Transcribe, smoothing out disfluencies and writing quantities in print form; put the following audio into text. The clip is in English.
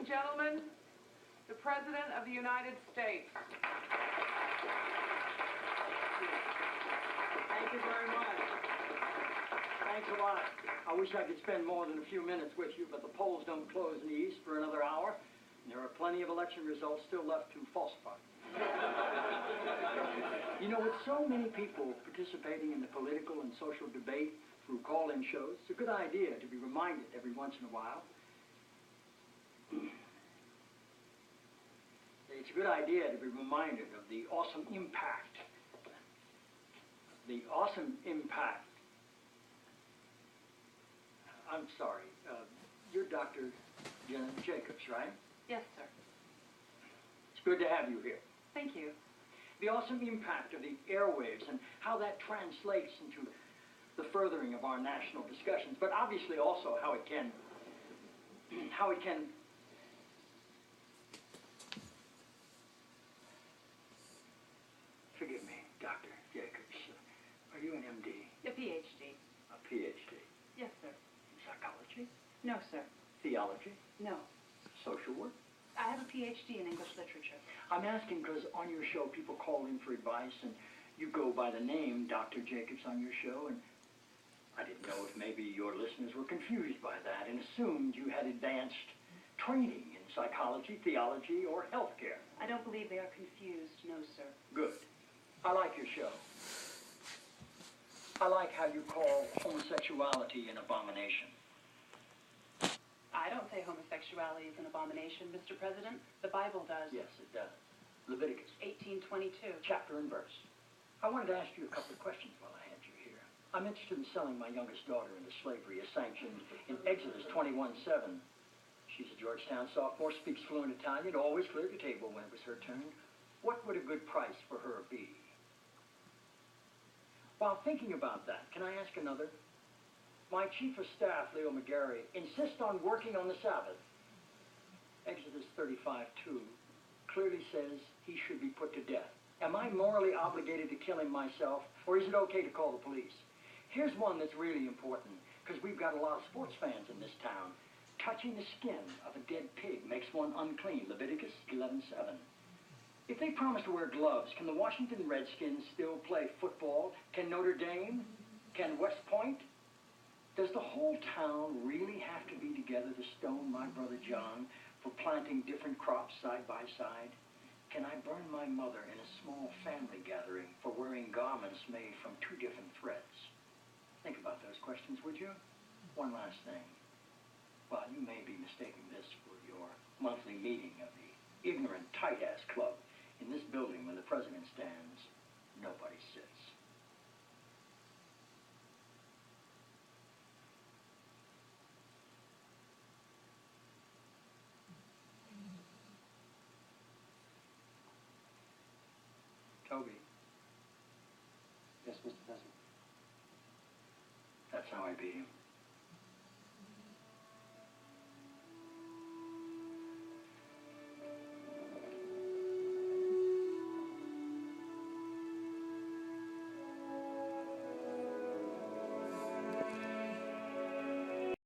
gentlemen, the President of the United States. Thank you very much. Thanks a lot. I wish I could spend more than a few minutes with you, but the polls don't close in the East for another hour, and there are plenty of election results still left to falsify. You know, with so many people participating in the political and social debate through call-in shows, it's a good idea to be reminded every once in a while. It's a good idea to be reminded of the awesome impact. The awesome impact. I'm sorry. You're Dr. Jenna Jacobs, right? Yes, sir. It's good to have you here. Thank you. The awesome impact of the airwaves and how that translates into the furthering of our national discussions, but obviously also how it can forgive me, Dr. Jacobs. Are you an MD? A PhD. A PhD? Yes, sir. In psychology? No, sir. Theology? No. Social work? I have a PhD in English literature. I'm asking because on your show people call in for advice and you go by the name Dr. Jacobs on your show, and I didn't know if maybe your listeners were confused by that and assumed you had advanced training in psychology, theology, or healthcare. I don't believe they are confused, no, sir. Good. I like your show. I like how you call homosexuality an abomination. I don't say homosexuality is an abomination, Mr. President. The Bible does. Yes, it does. Leviticus 18:22. chapter and verse. I wanted to ask you a couple of questions while I had you here. I'm interested in selling my youngest daughter into slavery as sanctioned in Exodus 21:7. She's a Georgetown sophomore, speaks fluent Italian, always cleared the table when it was her turn. What would a good price for her be? While thinking about that, can I ask another? My chief of staff, Leo McGarry, insists on working on the Sabbath. Exodus 35:2 clearly says he should be put to death. Am I morally obligated to kill him myself, or is it okay to call the police? Here's one that's really important, because we've got a lot of sports fans in this town. Touching the skin of a dead pig makes one unclean, Leviticus 11:7. If they promise to wear gloves, can the Washington Redskins still play football? Can Notre Dame? Can West Point? Does the whole town really have to be together to stone my brother John for planting different crops side by side? Can I burn my mother in a small family gathering for wearing garments made from two different threads? Think about those questions, would you? One last thing. While you may be mistaking this for your monthly meeting of the ignorant tight-ass club, in this building when the president stands, nobody sits. Toby. Yes, Mr. President. That's how I beat him.